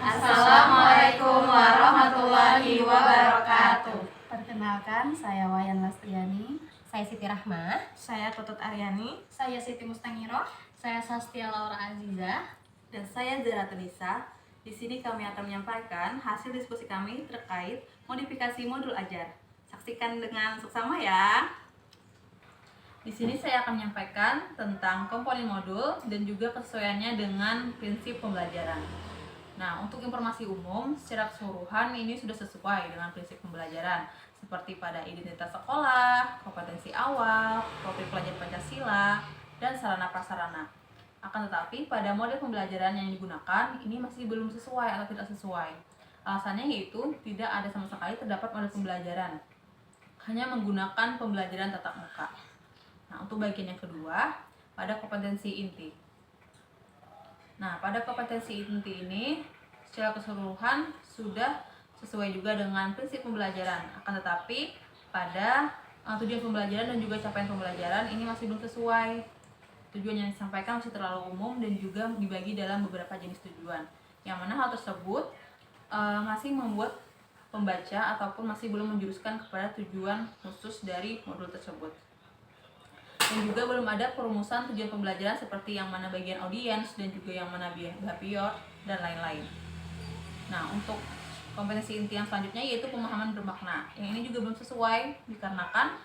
Assalamualaikum warahmatullahi wabarakatuh. Perkenalkan, saya Wayan Lastriani. Saya Siti Rahmah. Saya Tutut Aryani. Saya Siti Mustangiroh. Saya Sastia Laura Aziza. Dan saya Zara Tunisa. Di sini kami akan menyampaikan hasil diskusi kami terkait modifikasi modul ajar. Saksikan dengan seksama ya. Di sini saya akan menyampaikan tentang komponen modul dan juga kesesuaiannya dengan prinsip pembelajaran. Nah, untuk informasi umum, secara keseluruhan ini sudah sesuai dengan prinsip pembelajaran, seperti pada identitas sekolah, kompetensi awal, profil pelajar Pancasila, dan sarana prasarana. Akan tetapi, pada model pembelajaran yang digunakan, ini masih belum sesuai atau tidak sesuai. Alasannya yaitu, tidak ada sama sekali terdapat model pembelajaran, hanya menggunakan pembelajaran tatap muka. Nah, untuk bagian yang kedua, pada kompetensi inti. Nah, pada kompetensi inti ini secara keseluruhan sudah sesuai juga dengan prinsip pembelajaran. Akan tetapi pada tujuan pembelajaran dan juga capaian pembelajaran ini masih belum sesuai. Tujuan yang disampaikan masih terlalu umum dan juga dibagi dalam beberapa jenis tujuan. Yang mana hal tersebut masih membuat pembaca ataupun masih belum menjuruskan kepada tujuan khusus dari modul tersebut. Dan juga belum ada perumusan tujuan pembelajaran seperti yang mana bagian audiens dan juga yang mana behavior dan lain-lain. Nah, untuk kompetensi inti yang selanjutnya yaitu pemahaman bermakna. Yang ini juga belum sesuai dikarenakan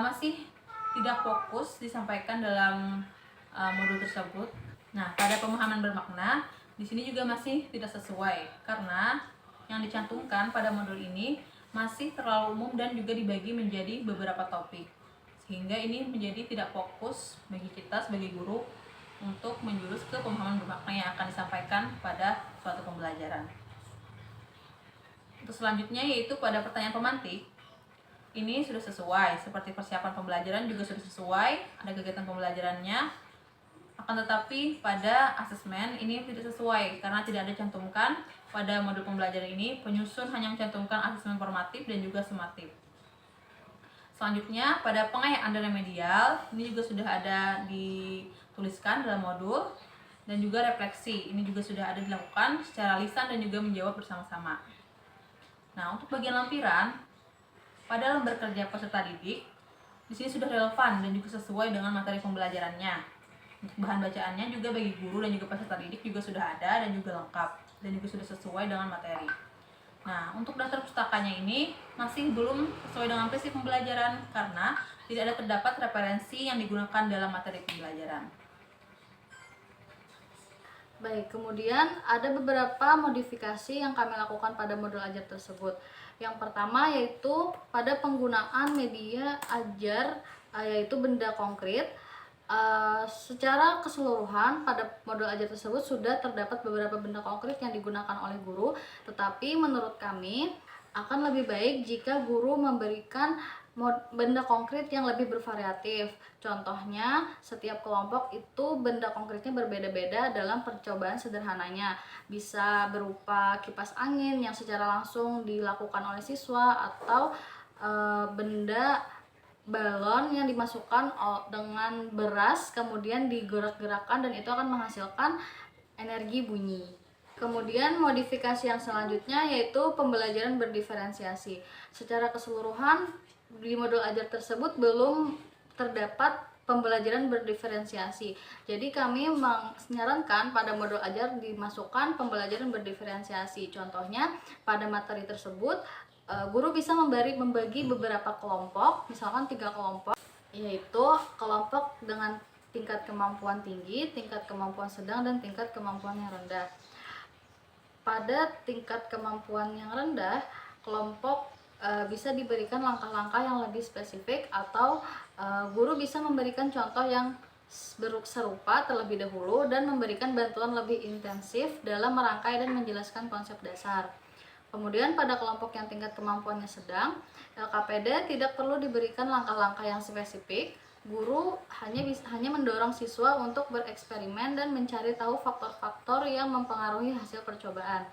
masih tidak fokus disampaikan dalam modul tersebut. Nah, pada pemahaman bermakna di sini juga masih tidak sesuai karena yang dicantumkan pada modul ini masih terlalu umum dan juga dibagi menjadi beberapa topik. Sehingga ini menjadi tidak fokus bagi kita sebagai guru untuk menjurus ke pemahaman bermakna yang akan disampaikan pada suatu pembelajaran. Untuk selanjutnya yaitu pada pertanyaan pemantik. Ini sudah sesuai, seperti persiapan pembelajaran juga sudah sesuai, ada kegiatan pembelajarannya. Akan tetapi pada asesmen ini tidak sesuai karena tidak ada cantumkan pada modul pembelajaran ini, penyusun hanya mencantumkan asesmen formatif dan juga sumatif. Selanjutnya pada pengayaan dan remedial, ini juga sudah ada dituliskan dalam modul, dan juga refleksi, ini juga sudah ada dilakukan secara lisan dan juga menjawab bersama-sama. Nah, untuk bagian lampiran, pada lembar kerja peserta didik, di sini sudah relevan dan juga sesuai dengan materi pembelajarannya. Untuk bahan bacaannya juga bagi guru dan juga peserta didik juga sudah ada dan juga lengkap, dan juga sudah sesuai dengan materi. Nah, untuk daftar pustakanya ini masih belum sesuai dengan prinsip pembelajaran karena tidak ada terdapat referensi yang digunakan dalam materi pembelajaran. Baik, kemudian ada beberapa modifikasi yang kami lakukan pada modul ajar tersebut. Yang pertama yaitu pada penggunaan media ajar yaitu benda konkret. Secara keseluruhan pada modul ajar tersebut sudah terdapat beberapa benda konkret yang digunakan oleh guru, tetapi menurut kami akan lebih baik jika guru memberikan benda konkret yang lebih bervariatif. Contohnya, setiap kelompok itu benda konkretnya berbeda-beda dalam percobaan sederhananya. Bisa berupa kipas angin yang secara langsung dilakukan oleh siswa atau benda balon yang dimasukkan dengan beras kemudian digerak-gerakkan dan itu akan menghasilkan energi bunyi. Kemudian modifikasi yang selanjutnya yaitu pembelajaran berdiferensiasi. Secara keseluruhan di modul ajar tersebut belum terdapat pembelajaran berdiferensiasi. Jadi kami menyarankan pada modul ajar dimasukkan pembelajaran berdiferensiasi. Contohnya pada materi tersebut guru bisa membagi beberapa kelompok, misalkan 3 kelompok, yaitu kelompok dengan tingkat kemampuan tinggi, tingkat kemampuan sedang, dan tingkat kemampuan yang rendah. Pada tingkat kemampuan yang rendah, kelompok bisa diberikan langkah-langkah yang lebih spesifik atau guru bisa memberikan contoh yang serupa terlebih dahulu dan memberikan bantuan lebih intensif dalam merangkai dan menjelaskan konsep dasar. Kemudian pada kelompok yang tingkat kemampuannya sedang, LKPD tidak perlu diberikan langkah-langkah yang spesifik. Guru hanya mendorong siswa untuk bereksperimen dan mencari tahu faktor-faktor yang mempengaruhi hasil percobaan.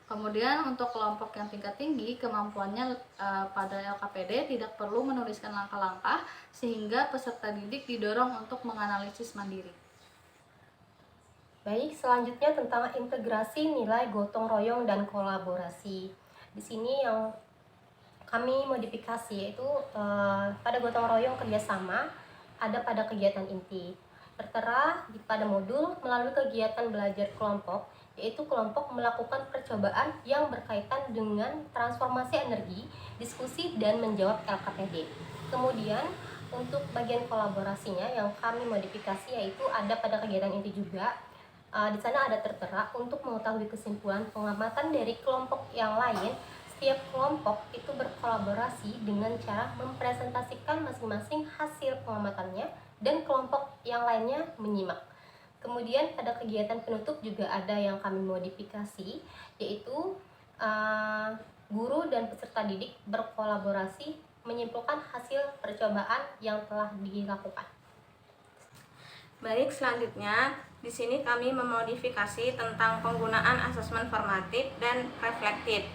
Kemudian untuk kelompok yang tingkat tinggi, kemampuannya pada LKPD tidak perlu menuliskan langkah-langkah sehingga peserta didik didorong untuk menganalisis mandiri. Baik, selanjutnya tentang integrasi nilai gotong royong dan kolaborasi. Di sini yang kami modifikasi yaitu pada gotong royong kerjasama ada pada kegiatan inti. Tertera pada modul melalui kegiatan belajar kelompok, yaitu kelompok melakukan percobaan yang berkaitan dengan transformasi energi, diskusi, dan menjawab LKPD. Kemudian untuk bagian kolaborasinya yang kami modifikasi yaitu ada pada kegiatan inti juga. Di sana ada tertera untuk mengetahui kesimpulan pengamatan dari kelompok yang lain. Setiap kelompok itu berkolaborasi dengan cara mempresentasikan masing-masing hasil pengamatannya dan kelompok yang lainnya menyimak. Kemudian pada kegiatan penutup juga ada yang kami modifikasi, yaitu guru dan peserta didik berkolaborasi menyimpulkan hasil percobaan yang telah dilakukan. Baik, selanjutnya di sini kami memodifikasi tentang penggunaan asesmen formatif dan reflektif.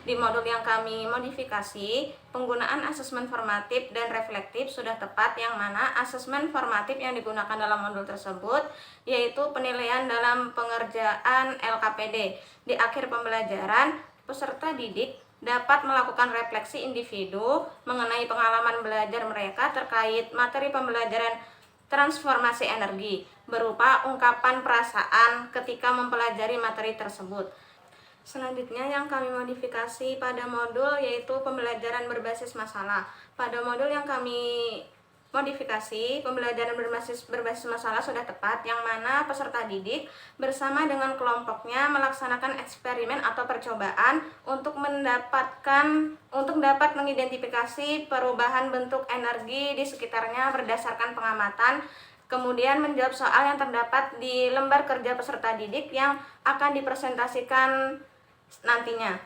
Di modul yang kami modifikasi, penggunaan asesmen formatif dan reflektif sudah tepat, yang mana asesmen formatif yang digunakan dalam modul tersebut yaitu penilaian dalam pengerjaan LKPD. Di akhir pembelajaran, peserta didik dapat melakukan refleksi individu mengenai pengalaman belajar mereka terkait materi pembelajaran transformasi energi berupa ungkapan perasaan ketika mempelajari materi tersebut. Selanjutnya yang kami modifikasi pada modul yaitu pembelajaran berbasis masalah. Pada modul yang kami modifikasi, pembelajaran berbasis masalah sudah tepat, yang mana peserta didik bersama dengan kelompoknya melaksanakan eksperimen atau percobaan untuk dapat mengidentifikasi perubahan bentuk energi di sekitarnya berdasarkan pengamatan, kemudian menjawab soal yang terdapat di lembar kerja peserta didik yang akan dipresentasikan nantinya.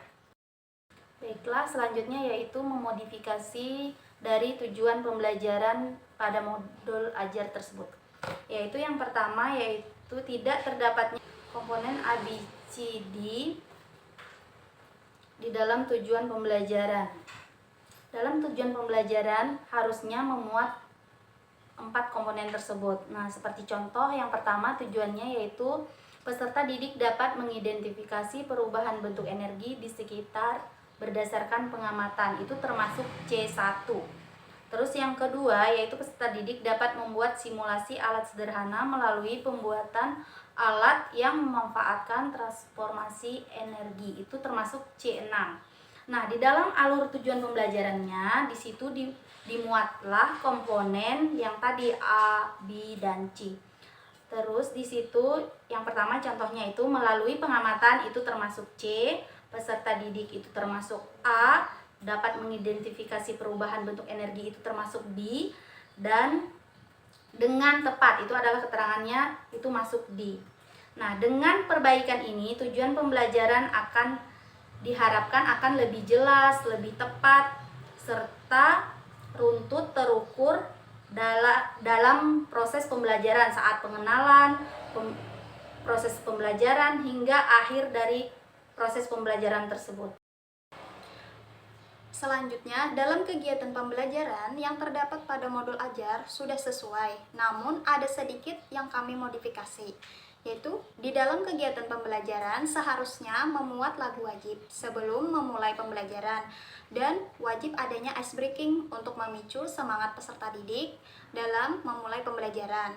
Baiklah, selanjutnya yaitu memodifikasi dari tujuan pembelajaran pada modul ajar tersebut. Yaitu yang pertama yaitu tidak terdapatnya komponen ABCD di dalam tujuan pembelajaran. Dalam tujuan pembelajaran harusnya memuat 4 komponen tersebut. Nah, seperti contoh yang pertama tujuannya yaitu peserta didik dapat mengidentifikasi perubahan bentuk energi di sekitar berdasarkan pengamatan, itu termasuk C1. Terus yang kedua yaitu peserta didik dapat membuat simulasi alat sederhana melalui pembuatan alat yang memanfaatkan transformasi energi, itu termasuk C6. Nah, di dalam alur tujuan pembelajarannya di situ dimuatlah komponen yang tadi A, B, dan C. Terus di situ yang pertama contohnya itu melalui pengamatan, itu termasuk C, peserta didik itu termasuk A, dapat mengidentifikasi perubahan bentuk energi itu termasuk B, dan dengan tepat itu adalah keterangannya itu masuk D. Nah, dengan perbaikan ini tujuan pembelajaran diharapkan akan lebih jelas, lebih tepat, serta runtut terukur dalam proses pembelajaran saat pengenalan, proses pembelajaran hingga akhir dari proses pembelajaran tersebut. Selanjutnya, dalam kegiatan pembelajaran yang terdapat pada modul ajar sudah sesuai, namun ada sedikit yang kami modifikasi, yaitu di dalam kegiatan pembelajaran seharusnya memuat lagu wajib sebelum memulai pembelajaran, dan wajib adanya ice breaking untuk memicu semangat peserta didik dalam memulai pembelajaran.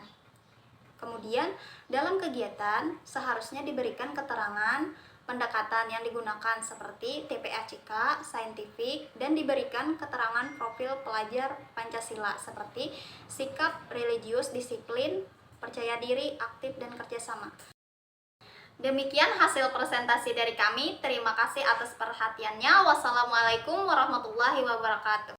Kemudian, dalam kegiatan seharusnya diberikan keterangan pendekatan yang digunakan seperti TPACK, saintifik, dan diberikan keterangan profil pelajar Pancasila seperti sikap religius, disiplin, percaya diri, aktif, dan kerjasama. Demikian hasil presentasi dari kami. Terima kasih atas perhatiannya. Wassalamualaikum warahmatullahi wabarakatuh.